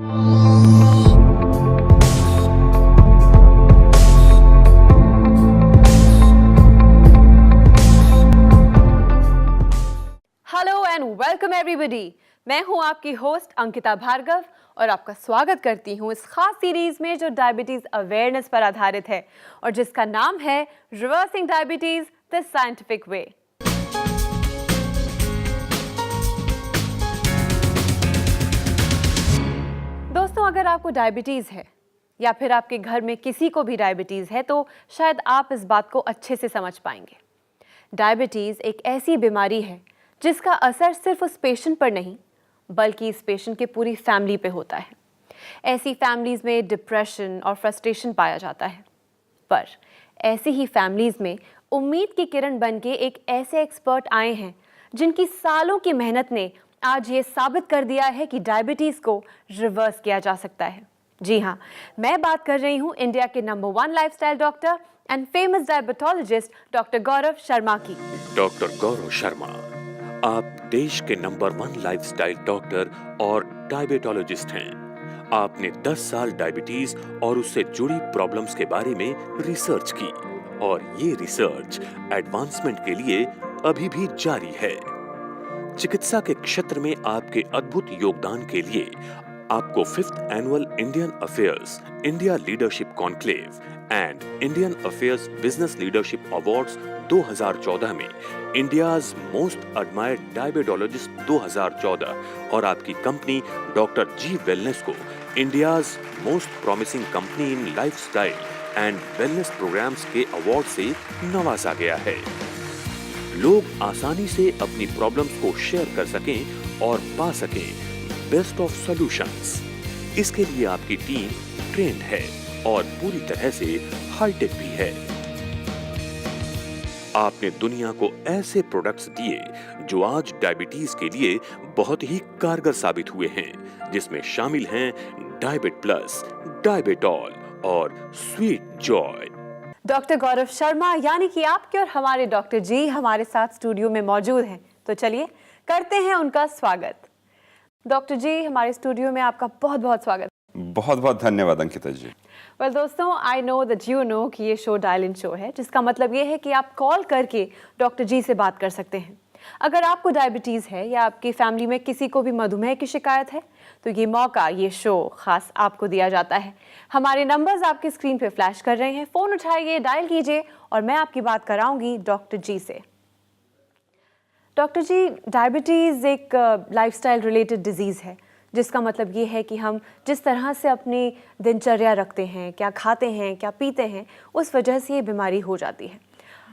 Hello and welcome everybody. मैं हूं आपकी होस्ट अंकिता भार्गव और आपका स्वागत करती हूं इस खास सीरीज में जो डायबिटीज अवेयरनेस पर आधारित है और जिसका नाम है रिवर्सिंग डायबिटीज द साइंटिफिक वे। दोस्तों, अगर आपको डायबिटीज है या फिर आपके घर में किसी को भी डायबिटीज है तो शायद आप इस बात को अच्छे से समझ पाएंगे। डायबिटीज एक ऐसी बीमारी है जिसका असर सिर्फ उस पेशेंट पर नहीं बल्कि इस पेशेंट के पूरी फैमिली पे होता है। ऐसी फैमिलीज में डिप्रेशन और फ्रस्ट्रेशन पाया जाता है, पर ऐसी ही फैमिलीज में उम्मीद की किरण बनके एक ऐसे एक्सपर्ट आए हैं जिनकी सालों की मेहनत ने आज ये साबित कर दिया है कि डायबिटीज को रिवर्स किया जा सकता है। जी हाँ, मैं बात कर रही हूँ इंडिया के number 1 lifestyle doctor and famous diabetologist doctor Gaurav Sharma की। डॉक्टर गौरव शर्मा, आप देश के नंबर 1 लाइफस्टाइल डॉक्टर और डायबिटोलॉजिस्ट हैं। आपने 10 साल डायबिटीज और उससे जुड़ी प्रॉब्लम्स के बारे में रिसर्च की और ये रिसर्च एडवांसमेंट के लिए अभी भी जारी है। चिकित्सा के क्षेत्र में आपके अद्भुत योगदान के लिए आपको 5th annual Indian affairs India leadership conclave and Indian affairs business leadership awards 2014 में इंडियाज मोस्ट एडमायर्ड डायबिटोलॉजिस्ट 2014 और आपकी कंपनी डॉक्टर जी वेलनेस को India's most promising company in lifestyle and wellness programmes के अवार्ड से नवाजा गया है। लोग आसानी से अपनी प्रॉब्लम्स को शेयर कर सकें और पा सकें बेस्ट ऑफ सॉल्यूशंस। इसके लिए आपकी टीम ट्रेंड है और पूरी तरह से हाईटेक भी है। आपने दुनिया को ऐसे प्रोडक्ट्स दिए जो आज डायबिटीज के लिए बहुत ही कारगर साबित हुए हैं, जिसमें शामिल हैं डायबिट प्लस, डायबिटॉल और sweet Joy. Doctor Gaurav Sharma यानी कि आपके और हमारे डॉक्टर जी हमारे साथ स्टूडियो में मौजूद हैं, तो चलिए करते हैं उनका स्वागत। डॉक्टर जी, हमारे स्टूडियो में आपका बहुत बहुत स्वागत। बहुत बहुत धन्यवाद अंकिता जी। वेल दोस्तों, I know that you know कि ये शो डायल इन शो है, जिसका मतलब ये है कि आप कॉल करके डॉक्टर जी से बात कर सकते हैं। अगर आपको डायबिटीज़ है या आपकी फैमिली में किसी को भी मधुमेह की शिकायत है तो ये मौका, ये शो खास आपको दिया जाता है। हमारे नंबर्स आपकी स्क्रीन पे फ्लैश कर रहे हैं, फ़ोन उठाइए, डायल कीजिए और मैं आपकी बात कराऊंगी डॉक्टर जी से। डॉक्टर जी, डायबिटीज़ एक लाइफस्टाइल रिलेटेड डिजीज़ है, जिसका मतलब ये है कि हम जिस तरह से अपनी दिनचर्या रखते हैं, क्या खाते हैं, क्या पीते हैं, उस वजह से ये बीमारी हो जाती है।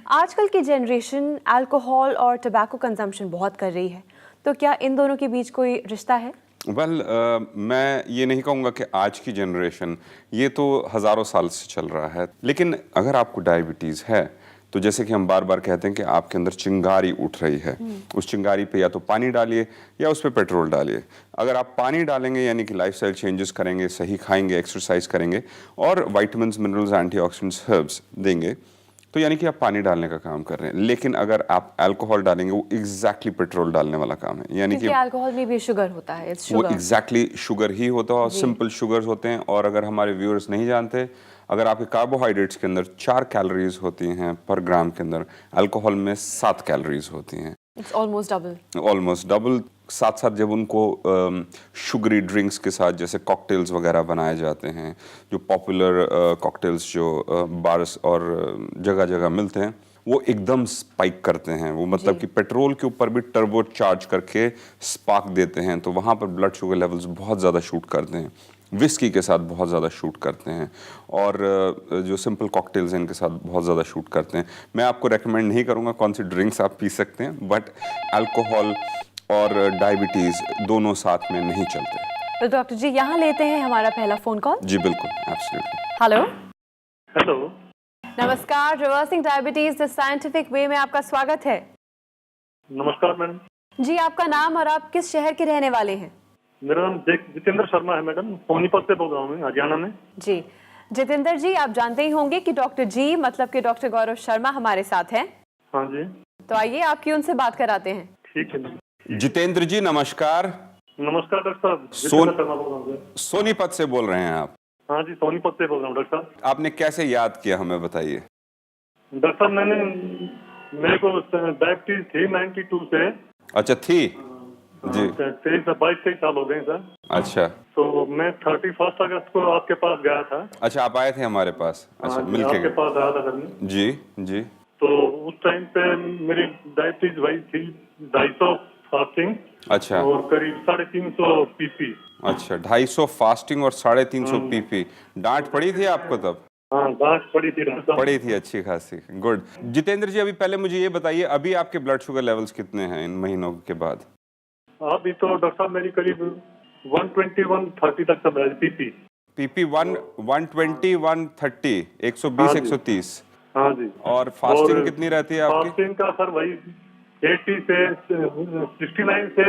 आजकल की जनरेशन अल्कोहल और टबैको कंजम्पशन बहुत कर रही है, तो क्या इन दोनों के बीच कोई रिश्ता है? मैं ये नहीं कहूँगा कि आज की जनरेशन, ये तो हज़ारों साल से चल रहा है। लेकिन अगर आपको डायबिटीज़ है तो जैसे कि हम बार बार कहते हैं कि आपके अंदर चिंगारी उठ रही है, उस चिंगारी पे या तो पानी डालिए या उस पे पेट्रोल डालिए। अगर आप पानी डालेंगे यानी कि लाइफस्टाइल चेंजेस करेंगे, सही खाएंगे, एक्सरसाइज करेंगे और विटामिन्स, मिनरल्स, एंटीऑक्सीडेंट्स, हर्ब्स देंगे, तो यानी कि आप पानी डालने का काम कर रहे हैं। लेकिन अगर आप अल्कोहल डालेंगे, वो एग्जैक्टली पेट्रोल डालने वाला काम है, यानी कि अल्कोहल में भी शुगर होता है, वो एग्जैक्टली शुगर ही होता है और सिंपल शुगर्स होते हैं। और अगर हमारे व्यूअर्स नहीं जानते, अगर आपके कार्बोहाइड्रेट्स के अंदर 4 कैलोरीज होती हैं पर ग्राम के अंदर, अल्कोहल में 7 कैलोरीज होती हैं। It's almost double. साथ साथ जब उनको शुगरी ड्रिंक्स के साथ जैसे कॉकटेल्स वगैरह बनाए जाते हैं, जो पॉपुलर कॉकटेल्स जो बार्स और जगह जगह मिलते हैं, वो एकदम स्पाइक करते हैं। वो मतलब कि पेट्रोल के ऊपर भी टर्बो चार्ज करके स्पार्क देते हैं, तो वहाँ पर ब्लड शुगर लेवल्स बहुत ज़्यादा शूट करते हैं। विस्की के साथ बहुत ज़्यादा शूट करते हैं और जो सिंपल कॉकटेल्स हैं इनके साथ बहुत ज़्यादा शूट करते हैं। मैं आपको रेकमेंड नहीं करूँगा कौन सी ड्रिंक्स आप पी सकते हैं, बट अल्कोहल और डायबिटीज़ दोनों साथ में नहीं चलते। तो डॉक्टर जी, यहाँ लेते हैं हमारा पहला फ़ोन कॉल। जी बिल्कुल, एब्सोल्युटली। हेलो हेलो, नमस्कार। Reversing diabetes the scientific way में आपका स्वागत है। नमस्कार मैडम जी, आपका नाम और आप किस शहर के रहने वाले हैं? मेरा नाम जितेंद्र शर्मा है मैडम, सोनीपत से बोल रहा हूँ मैं, हरियाणा में। जी जितेंद्र जी, आप जानते ही होंगे कि डॉक्टर जी मतलब कि डॉक्टर गौरव शर्मा हमारे साथ हैं। हाँ जी। तो आइए आपकी उनसे बात कराते हैं। ठीक है। जितेंद्र जी नमस्कार। नमस्कार डॉक्टर साहब, सोन- जितेंद्र शर्मा बोल रहा हूँ सर। सोनीपत से बोल रहे हैं आप? हाँ जी, सोनीपत से बोल रहा हूँ डॉक्टर साहब। आपने कैसे याद किया हमें बताइए। डॉक्टर साहब मेरे को डायबिटीज थी 92 से। अच्छा थी जी। 22-23 साल हो गए सर। अच्छा तो मैं 31 अगस्त को आपके पास गया था। अच्छा, आप आए थे हमारे पास? अच्छा हाँ जी, मिलके आपके गए। पास आया था सर मैं। जी जी। तो उस टाइम पे मेरी डायबिटीज वही थी 250 फास्टिंग अच्छा और करीब 350 पीपी। अच्छा, 250 फास्टिंग और 350 पीपी। डांट पड़ी थी आपको तब? हाँ, गांठ पड़ी थी डॉक्टर साहब। पड़ी थी, अच्छी खासी। गुड। जितेंद्र जी, अभी पहले मुझे ये बताइए, अभी आपके ब्लड शुगर लेवल्स कितने हैं इन महीनों के बाद? अभी तो डॉक्टर साहब मेरी करीब 120-130 तक चल रहा है पीपी। पीपी 120 130 120 हाँ जी। 130। हाँ जी। और फास्टिंग कितनी रहती है आपकी? फास्टिंग का सर वही 80 से 69 से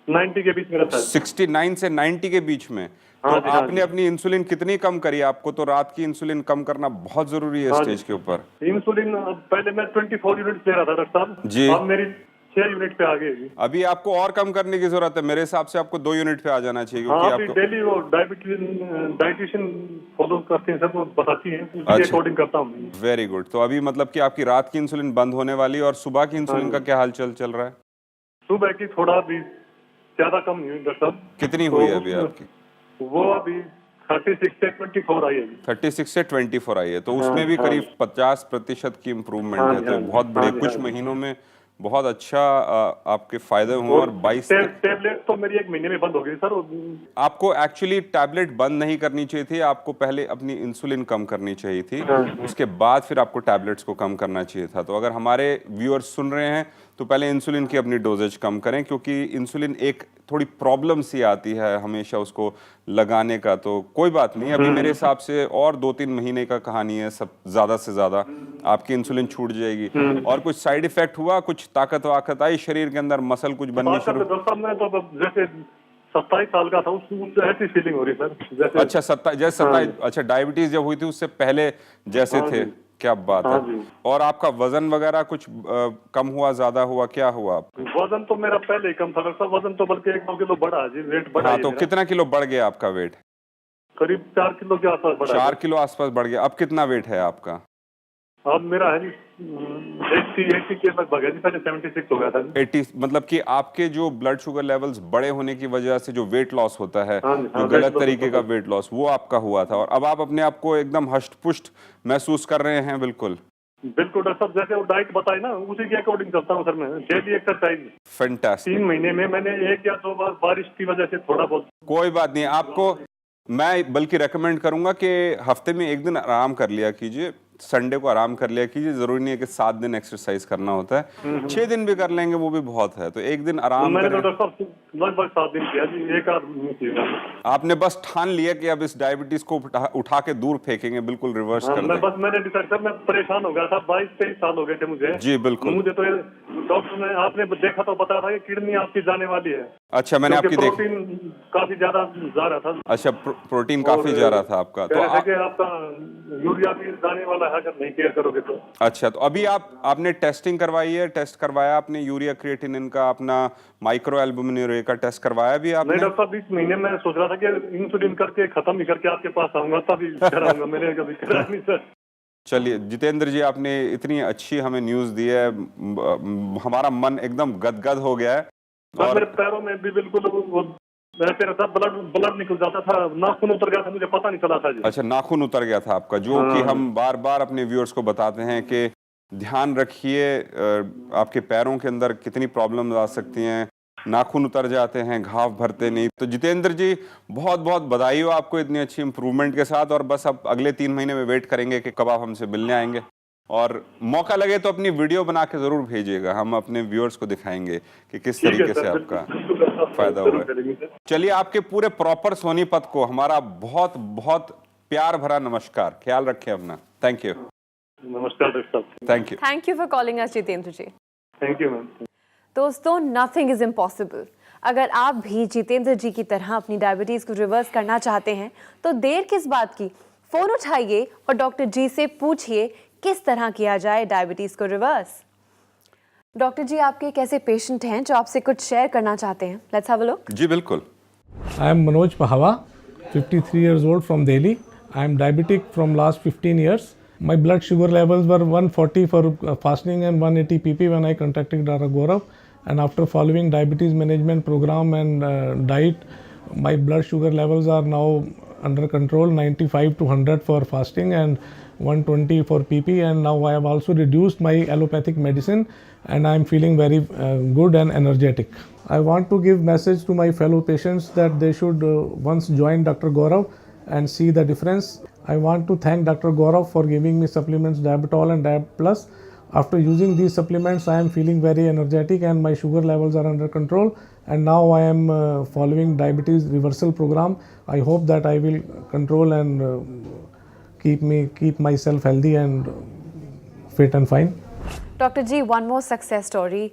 90 के बीच में रहता है। 69 से 90 के बीच में। हाँ तो जी, हाँ आपने जी। अपनी इंसुलिन कितनी कम करी? आपको तो रात की इंसुलिन कम करना बहुत जरूरी है हाँ स्टेज जी। के ऊपर। इंसुलिन पहले मैं 24 यूनिट ले रहा था डॉक्टर साहब। जी। अब मेरी 6 यूनिट पे आ गई। अभी आपको और कम करने की जरूरत है। मेरे हिसाब से आपको 2 यूनिट पे आ जाना चाहिए, हाँ, क्योंकि अभी आपको डेली वो डाइटिशियन फॉलो करते हैं सर, वो बताती हैं, उसके अच्छा। अकॉर्डिंग करता हूँ। Very good. तो अभी मतलब कि आपकी रात की इंसुलिन बंद होने वाली है, और सुबह की इंसुलिन का क्या हाल चल रहा है? सुबह की थोड़ा भी ज्यादा कम हुई डॉक्टर साहब। कितनी तो हुई है अभी आपकी? वो अभी 36 से 24 आई है अभी। 36 से 24 आई है, तो हाँ, उसमें भी हाँ। करीब 50% की इम्प्रूवमेंट हाँ है। जी, तो हाँ जी, बहुत हाँ बड़े जी, कुछ हाँ जी। महीनों में बहुत अच्छा आपके फायदे हुए, और और 22 टेबलेट तो मेरी 1 महीने में बंद हो गई सर। आपको एक्चुअली टैबलेट बंद नहीं करनी चाहिए थी। आपको पहले अपनी इंसुलिन कम करनी चाहिए थी, उसके बाद फिर आपको टैबलेट्स को कम करना चाहिए था। तो अगर हमारे व्यूअर्स सुन रहे हैं तो पहले इंसुलिन की अपनी डोजेज कम करें, क्योंकि इंसुलिन एक थोड़ी प्रॉब्लम सी आती है हमेशा उसको लगाने का। तो कोई बात नहीं, अभी मेरे हिसाब से और 2-3 महीने का कहानी है, सब ज्यादा से ज्यादा आपकी इंसुलिन छूट जाएगी। और कुछ साइड इफेक्ट हुआ, कुछ ताकत वाकत आई शरीर के अंदर, मसल कुछ बननी शुरू? डॉक्टर साहब मैं तो अब जैसे 27 साल का था उससे ऐसी फीलिंग हो रही सर जैसे। अच्छा, 27। अच्छा, डायबिटीज जब हुई थी उससे पहले जैसे हाँ थे? जी। क्या बात हाँ है। जी। और आपका वजन वगैरह कुछ कम हुआ, ज्यादा हुआ, क्या हुआ आपका? वजन तो मेरा पहले ही कम था डॉक्टर साहब। वजन तो बल्कि 1-2 किलो बढ़ा है जी, वेट बढ़ा हाँ, है तो मेरा। कितना किलो बढ़ गया आपका वेट? करीब 4 किलो के आसपास बढ़ा 4 है। किलो आसपास बढ़ गया। अब कितना वेट है आपका? अब मेरा है जी 80 के लगभग है जी। पहले 76 हो गया था जी। 80, मतलब कि आपके जो ब्लड शुगर लेवल्स बड़े होने की वजह से जो वेट लॉस होता है, हाँ जी, हाँ, जो weight गलत loss तरीके होता का है। वेट लॉस, वो आपका हुआ था, और अब आप अपने आप को एकदम हष्ट पुष्ट महसूस कर रहे हैं। बिल्कुल बिल्कुल डॉक्टर साहब, जैसे वो डाइट बताई ना उसी के अकॉर्डिंग चलता हूँ सर मैं। Daily exercise fantastic. 3 महीने में मैंने 1 या 2 बार बारिश की वजह से थोड़ा बहुत। कोई बात नहीं, आपको मैं बल्कि रेकमेंड करूंगा कि हफ्ते में 1 दिन आराम कर लिया कीजिए, संडे को आराम कर लिया कीजिए। जरूरी नहीं है कि 7 दिन एक्सरसाइज करना होता है, 6 दिन भी कर लेंगे वो भी बहुत है। तो 1 दिन आराम मैंने तो करें। डॉक्टर साहब लगभग 7 दिन किया जी, एक आध नहीं किया। आपने बस ठान लिया कि अब इस डायबिटीज को उठा के दूर फेंकेंगे, बिल्कुल रिवर्स हाँ, कर मैं देंगे। बस मैंने डिसाइड सर, मैं परेशान हो गया था। 22-23 साल हो गए थे मुझे। जी बिल्कुल। मुझे तो डॉक्टर ने आपने देखा तो बताया था कि किडनी आपकी जाने वाली है। अच्छा, मैंने क्योंकि आपकी देखी। प्रोटीन काफी ज्यादा जा रहा था। अच्छा, प्रोटीन काफी जा रहा था आपका। कह तो रहे थे कि आपका यूरिया भी जाने वाला है अगर नहीं केयर करोगे तो। अच्छा, तो अभी आपने टेस्टिंग करवाई है? टेस्ट करवाया आपने यूरिया क्रिएटिनिन का, अपना माइक्रो एल्बुमिन का टेस्ट करवाया भी नहीं आपने? डॉक्टर साहब, इस महीने में सोच रहा था कि इंसुलिन करके खत्म ही करके आपके पास आऊंगा, तभी कराऊंगा। मैंने कभी करा नहीं सर। चलिए जितेंद्र जी, आपने इतनी अच्छी हमें न्यूज़ दी है, हमारा मन एकदम गदगद हो गया है। सर और मेरे पैरों में भी बिल्कुल वो ऐसे रहता, ब्लड निकल जाता था, नाखून उतर गया था, मुझे पता नहीं चला था जी। अच्छा, नाखून उतर गया था आपका, जो कि हम बार बार अपने व्यूअर्स को बताते हैं कि ध्यान रखिए, आपके पैरों के अंदर कितनी प्रॉब्लम आ सकती हैं, नाखून उतर जाते हैं, घाव भरते नहीं। तो जितेंद्र जी, बहुत बहुत बधाई हो आपको इतनी अच्छी इंप्रूवमेंट के साथ। और बस अब अगले 3 महीने में वेट करेंगे कि कब आप हमसे मिलने आएंगे, और मौका लगे तो अपनी वीडियो बना के जरूर भेजिएगा, हम अपने व्यूअर्स को दिखाएंगे कि किस ठीक है तरीके सर, से बिल्कुल, आपका बिल्कुल डॉक्टर साहब, फायदा जरूर हुआ है। करेंगे सर। चलिए, आपके पूरे प्रॉपर सोनीपत को हमारा बहुत बहुत प्यार भरा नमस्कार। ख्याल रखें अपना। Thank you. नमस्कार डॉक्टर साहब। Thank you. Thank you for calling us Jitendra ji. Thank you ma'am. दोस्तों, नथिंग इज इम्पॉसिबल। अगर आप भी जितेंद्र जी की तरह अपनी डायबिटीज को रिवर्स करना चाहते हैं तो देर किस बात की, फोन उठाइए और डॉक्टर जी से पूछिए किस तरह किया जाए डायबिटीज को रिवर्स। डॉक्टर जी, आपके एक ऐसे पेशेंट हैं जो आपसे कुछ शेयर करना चाहते हैं। Let's have a look. जी बिल्कुल। I am Manoj Pahawa, 53 years old from Delhi. I am diabetic from last 15 years. My blood sugar levels were 140 for fasting and 180 pp when I contacted Dr. Gaurav. And after following diabetes management program and diet, my blood sugar levels are now under control, 95 to 100 for fasting and 120 for pp. And now I have also reduced my allopathic medicine and I am feeling very good and energetic. I want to give message to my fellow patients that they should once join Dr. Gaurav and see the difference. I want to thank Dr. Gaurav for giving me supplements Diabetol and Diab Plus. After using these supplements, I am feeling very energetic and my sugar levels are under control. And now I am following diabetes reversal program. I hope that I will control and keep myself healthy and fit and fine. Doctor ji, one more success story.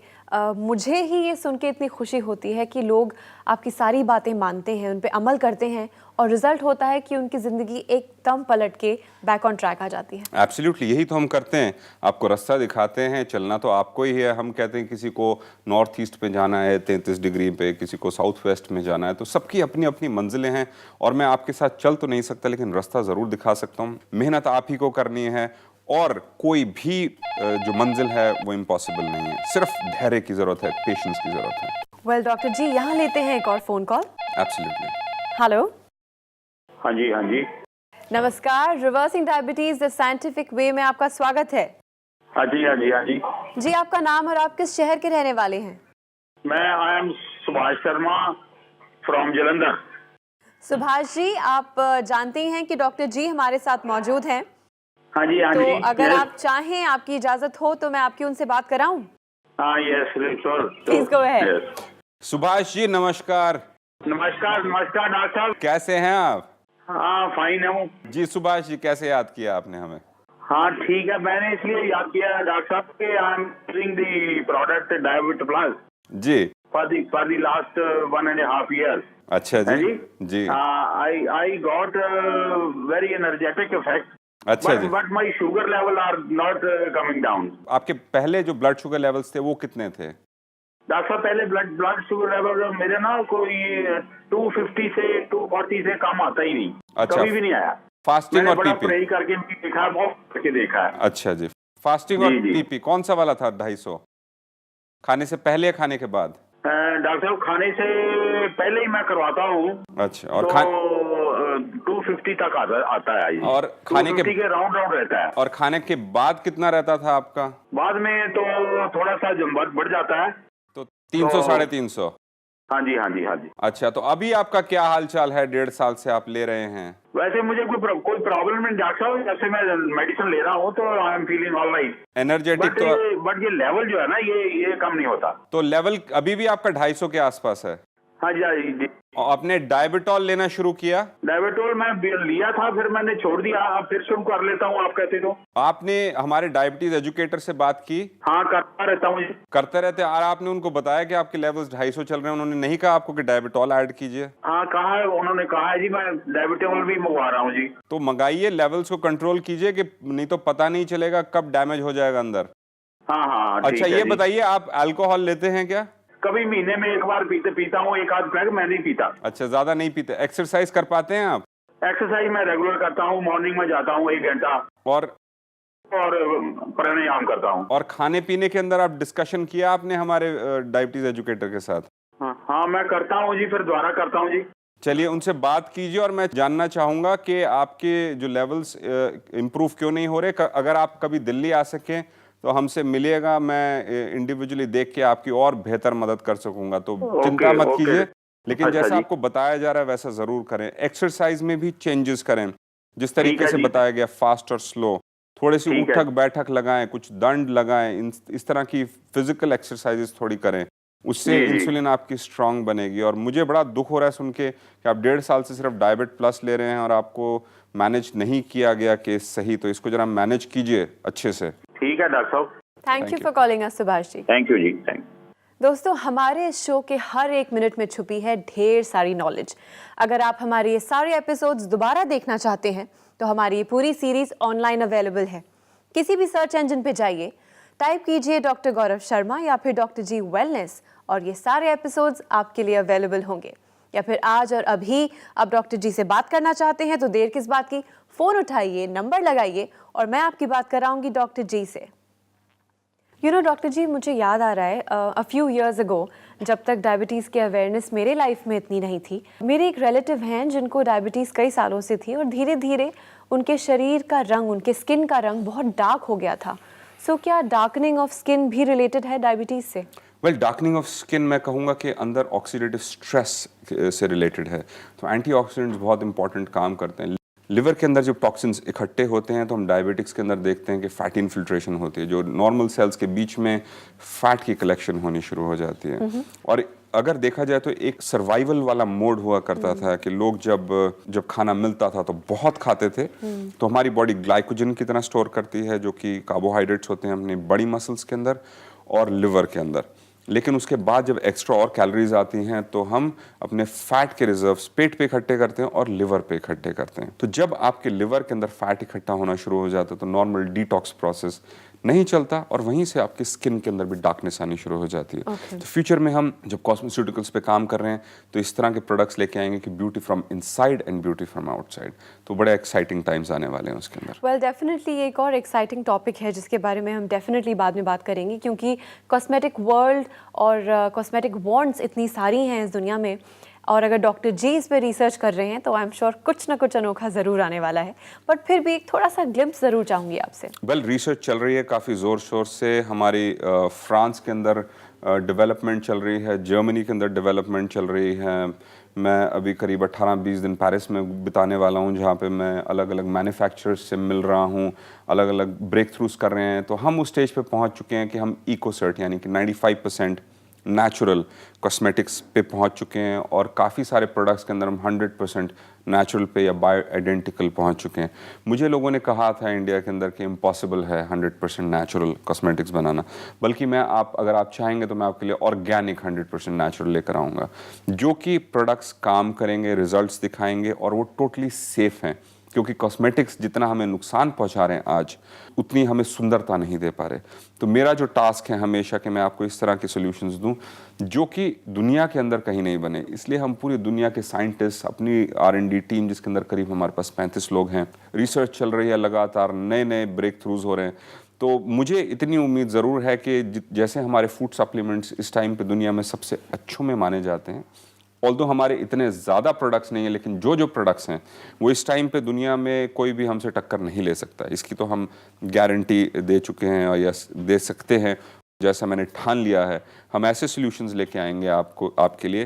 मुझे ही ये सुन के इतनी खुशी होती है कि लोग आपकी सारी बातें मानते हैं, उन पे अमल करते हैं और रिजल्ट होता है कि उनकी ज़िंदगी एकदम पलट के बैक ऑन ट्रैक आ जाती है। एब्सोल्युटली, यही तो हम करते हैं। आपको रास्ता दिखाते हैं, चलना तो आपको ही है। हम कहते हैं किसी को नॉर्थ ईस्ट पे जाना है 33 डिग्री पे, किसी को साउथ वेस्ट में जाना है, तो सबकी अपनी अपनी मंजिलें हैं और मैं आपके साथ चल तो नहीं सकता लेकिन रास्ता ज़रूर दिखा सकता हूँ। मेहनत आप ही को करनी है और कोई भी जो मंजिल है वो इम्पॉसिबल नहीं है, सिर्फ धैर्य की ज़रूरत है, पेशेंस की ज़रूरत है। वेल डॉक्टर जी, यहाँ लेते हैं एक और फ़ोन कॉल। एब्सोल्युटली। हेलो। हाँ जी, हाँ जी। नमस्कार, reversing diabetes the scientific way में आपका स्वागत है। हाँ जी, हाँ जी, हाँ जी। जी, आपका नाम और आप किस शहर के रहने वाले हैं? I am Subhash Sharma from Jalandhar. Subhash ji, आप जानते हैं कि डॉक्टर जी हमारे साथ मौजूद हैं। हाँ जी, हाँ तो जी। अगर आप चाहें, आपकी इजाजत हो तो मैं आपकी उनसे बात कराऊं? हाँ, yes, sure. Please go ahead. Subhash ji नमस्कार। नमस्कार, नमस्कार डॉक्टर साहब। कैसे हैं आप? हाँ, फाइन हूँ जी सुभाष जी, कैसे याद किया आपने हमें? हाँ ठीक है, मैंने इसलिए याद किया डॉक्टर साहब कि I am using the product Diabit plus G for the last 1.5 years। अच्छा जी। जी I got very energetic effect. अच्छा जी। But my sugar level are not coming down. आपके पहले जो ब्लड शुगर लेवल्स थे वो कितने थे? डॉक्टर साहब, पहले ब्लड शुगर लेवल मेरे ना कोई 250 से 240 से कम आता ही नहीं। अच्छा। कभी भी नहीं आया। फास्टिंग मैंने और बड़ा पीपी? प्रे करके देखा है, बहुत करके देखा है। अच्छा जी। फास्टिंग और जी, जी। पीपी कौन सा वाला था? 250 खाने से पहले या खाने के बाद? डॉक्टर साहब, खाने से पहले ही मैं करवाता हूँ। अच्छा। और तो 250 तक आता है ये। और खाने के 250 के राउंड रहता है। और खाने के बाद कितना रहता था आपका? बाद में तो थोड़ा सा बढ़ जाता है। तो 300 350? हाँ जी, हाँ जी, हाँ जी। अच्छा, तो अभी आपका क्या हाल चाल है? 1.5 साल से आप ले रहे हैं। वैसे मुझे कोई प्रॉब्लम नहीं डॉक्टर साहब, जैसे मैं मेडिसिन ले रहा हूँ तो I am feeling all right. Energetic तो बट ये लेवल जो है ना, ये कम नहीं होता। तो लेवल अभी भी आपका 250 के आसपास है? हाँ जी, हाँ जी। और आपने डायबिटॉल लेना शुरू किया? डायबिटोल मैं लिया था, फिर मैंने छोड़ दिया। अब फिर शुरू कर लेता हूँ, आप कहते तो। आपने हमारे डायबिटीज एजुकेटर से बात की? हाँ, करता रहता हूँ। करते रहते। और आपने उनको बताया कि आपके लेवल्स 250 चल रहे हैं? उन्होंने नहीं कहा आपको कि डायबिटॉल ऐड कीजिए? हाँ, कहा है, उन्होंने कहा है जी, मैं डायबिटोल भी मंगवा रहा हूँ जी। तो मंगाइए, लेवल्स को कंट्रोल कीजिए कि नहीं तो पता नहीं चलेगा कब डैमेज हो जाएगा अंदर। हाँ हाँ, ठीक अच्छा, है ये जी। बताइए, आप अल्कोहल लेते हैं क्या? कभी महीने में एक बार पीता हूँ, एक आध पैक। मैं नहीं पीता। अच्छा, ज्यादा नहीं पीते। एक्सरसाइज कर पाते हैं आप? एक्सरसाइज मैं रेगुलर करता हूँ। मॉर्निंग में जाता हूँ 1 घंटा और प्राणायाम करता हूँ। और खाने पीने के अंदर आप डिस्कशन किया आपने हमारे डायबिटीज एजुकेटर के साथ? हाँ, मैं करता हूँ जी, फिर दोबारा करता हूँ जी। चलिए, उनसे बात कीजिए। और मैं जानना चाहूंगा कि आपके जो लेवल्स इम्प्रूव क्यों नहीं हो रहे। अगर आप कभी दिल्ली आ सकें तो हमसे मिलिएगा, मैं इंडिविजुअली देख के आपकी और बेहतर मदद कर सकूंगा। तो चिंता मत कीजिए, लेकिन अच्छा जैसा जी। आपको बताया जा रहा है वैसा जरूर करें। एक्सरसाइज में भी चेंजेस करें, जिस तरीके है से जी। बताया गया, फास्ट और स्लो। थोड़ी सी ठीक है। उठक बैठक लगाएं, कुछ दंड लगाएं, इस तरह की फिजिकल एक्सरसाइजेस थोड़ी करें। उससे जी, जी। इंसुलिन आपकी स्ट्रांग बनेगी। और मुझे बड़ा दुख हो रहा है सुन के कि आप 1.5 साल से सिर्फ डायबिट प्लस ले रहे हैं और आपको मैनेज नहीं किया गया केस सही। तो इसको जरा मैनेज कीजिए अच्छे से। ठीक है डॉक्टर साहब। Thank you for calling us Subhash ji. Thank you ji, thank. दोस्तों, हमारे इस शो के हर एक मिनट में छुपी है ढेर सारी नॉलेज। अगर आप हमारे ये सारे एपिसोड्स दोबारा देखना चाहते हैं तो हमारी ये पूरी सीरीज ऑनलाइन अवेलेबल है। किसी भी सर्च इंजन पे जाइए, टाइप कीजिए डॉक्टर गौरव शर्मा या फिर डॉक्टर जी वेलनेस और ये सारे एपिसोड्स आपके लिए अवेलेबल होंगे। या फिर आज और अभी आप डॉक्टर जी से बात करना चाहते हैं तो देर किस बात की, फ़ोन उठाइए, नंबर लगाइए और मैं आपकी बात कराऊंगी डॉक्टर जी से। डॉक्टर जी, मुझे याद आ रहा है अ फ्यू इयर्स अगो, जब तक डायबिटीज़ की अवेयरनेस मेरे लाइफ में इतनी नहीं थी, मेरे एक रिलेटिव हैं जिनको डायबिटीज़ कई सालों से थी और धीरे धीरे उनके शरीर का रंग, उनके स्किन का रंग बहुत डार्क हो गया था। सो क्या डार्कनिंग ऑफ स्किन भी रिलेटेड है डायबिटीज़ से? वेल, डार्कनिंग ऑफ स्किन मैं कहूँगा कि अंदर ऑक्सीडेटिव स्ट्रेस से रिलेटेड है। तो एंटीऑक्सीडेंट्स बहुत इंपॉर्टेंट काम करते हैं। लिवर के अंदर जब टॉक्सिन्स इकट्ठे होते हैं तो हम डायबिटिक्स के अंदर देखते हैं कि फैटी इन्फिल्ट्रेशन होती है, जो नॉर्मल सेल्स के बीच में फैट की कलेक्शन होनी शुरू हो जाती है। और अगर देखा जाए तो एक सर्वाइवल वाला मोड हुआ करता था कि लोग जब खाना मिलता था तो बहुत खाते थे, तो हमारी बॉडी ग्लाइकोजन की तरह स्टोर करती है, जो कि कार्बोहाइड्रेट्स होते हैं अपनी बड़ी मसल्स के अंदर और लिवर के अंदर। लेकिन उसके बाद जब एक्स्ट्रा और कैलोरीज आती हैं तो हम अपने फैट के रिजर्व्स पेट पे इकट्ठे करते हैं और लिवर पे इकट्ठे करते हैं। तो जब आपके लिवर के अंदर फैट इकट्ठा होना शुरू हो जाता है तो नॉर्मल डिटॉक्स प्रोसेस नहीं चलता और वहीं से आपकी स्किन के अंदर भी डार्कनेस आनी शुरू हो जाती है। तो फ्यूचर में हम जब कॉस्मेस्यूटिकल्स पे काम कर रहे हैं तो इस तरह के प्रोडक्ट्स लेके आएंगे कि beauty from inside and beauty from outside. तो बड़े एक्साइटिंग टाइम्स आने वाले हैं उसके अंदर। वेल, डेफिनेटली एक और एक्साइटिंग टॉपिक है जिसके बारे में हम डेफिनेटली बाद में बात करेंगे, क्योंकि कॉस्मेटिक वर्ल्ड और कॉस्मेटिक वांट्स इतनी सारी हैं इस दुनिया में, और अगर डॉक्टर जी इस पे रिसर्च कर रहे हैं तो आई एम श्योर कुछ ना कुछ अनोखा ज़रूर आने वाला है। बट फिर भी एक थोड़ा सा ग्लिम्स ज़रूर चाहूँगी आपसे। वेल, रिसर्च चल रही है काफ़ी ज़ोर शोर से। हमारी फ्रांस के अंदर डेवलपमेंट चल रही है, जर्मनी के अंदर डेवलपमेंट चल रही है। मैं अभी करीब 18-20 दिन पेरिस में बिताने वाला हूँ, जहाँ पे मैं अलग अलग मैन्युफैक्चरर्स से मिल रहा हूँ, अलग अलग ब्रेक थ्रूज कर रहे हैं। तो हम उस स्टेज पे पहुँच चुके हैं कि हम इकोसर्ट यानी कि 95% नेचुरल कॉस्मेटिक्स पे पहुंच चुके हैं और काफ़ी सारे प्रोडक्ट्स के अंदर हम 100% नेचुरल पे या बायो आइडेंटिकल पहुंच चुके हैं। मुझे लोगों ने कहा था इंडिया के अंदर कि इम्पॉसिबल है 100% नेचुरल कॉस्मेटिक्स बनाना, बल्कि अगर आप चाहेंगे तो मैं आपके लिए ऑर्गेनिक 100% नेचुरल लेकर आऊँगा, जो कि प्रोडक्ट्स काम करेंगे, रिजल्ट्स दिखाएंगे और वो टोटली सेफ़ हैं। क्योंकि कॉस्मेटिक्स जितना हमें नुकसान पहुंचा रहे हैं आज, उतनी हमें सुंदरता नहीं दे पा रहे। तो मेरा जो टास्क है हमेशा कि मैं आपको इस तरह के सॉल्यूशंस दूं जो कि दुनिया के अंदर कहीं नहीं बने। इसलिए हम पूरी दुनिया के साइंटिस्ट, अपनी R&D टीम जिसके अंदर करीब हमारे पास 35 लोग हैं, रिसर्च चल रही है, लगातार नए नए ब्रेक थ्रूज हो रहे हैं। तो मुझे इतनी उम्मीद ज़रूर है कि जैसे हमारे फूड सप्लीमेंट्स इस टाइम पे दुनिया में सबसे अच्छों में माने जाते हैं, ऑल्दो हमारे इतने ज़्यादा प्रोडक्ट्स नहीं हैं, लेकिन जो प्रोडक्ट्स हैं वो इस टाइम पे दुनिया में कोई भी हमसे टक्कर नहीं ले सकता। इसकी तो हम गारंटी दे चुके हैं और या दे सकते हैं। जैसा मैंने ठान लिया है, हम ऐसे सॉल्यूशंस लेके आएंगे आपके लिए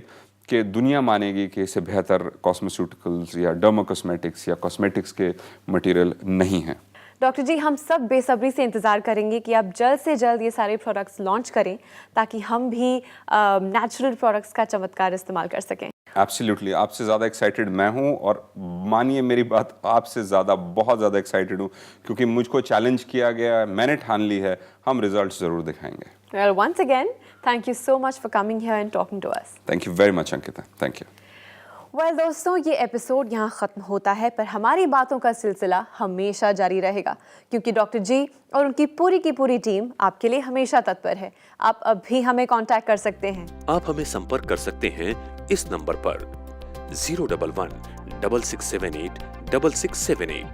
कि दुनिया मानेगी कि इससे बेहतर कॉस्मेस्यूटिकल्स या डर्मोकॉस्मेटिक्स या कॉस्मेटिक्स के मटेरियल नहीं हैं। डॉक्टर जी, हम सब बेसब्री से इंतज़ार करेंगे कि आप जल्द से जल्द ये सारे प्रोडक्ट्स लॉन्च करें ताकि हम भी नेचुरल प्रोडक्ट्स का चमत्कार इस्तेमाल कर सकें। एब्सोल्युटली, आपसे ज़्यादा एक्साइटेड मैं हूँ और मानिए मेरी बात, आपसे ज़्यादा बहुत ज़्यादा एक्साइटेड हूँ, क्योंकि मुझको चैलेंज किया गया है, मैंने ठान ली है, हम रिजल्ट्स ज़रूर दिखाएंगे। Well, once again, thank you so much for coming here and talking to us. Thank you very much Ankita, thank you. Well दोस्तों, ये एपिसोड यहाँ ख़त्म होता है, पर हमारी बातों का सिलसिला हमेशा जारी रहेगा, क्योंकि डॉक्टर जी और उनकी पूरी की पूरी टीम आपके लिए हमेशा तत्पर है। आप अब भी हमें कांटेक्ट कर सकते हैं। आप हमें संपर्क कर सकते हैं इस नंबर पर 011 6678 6678।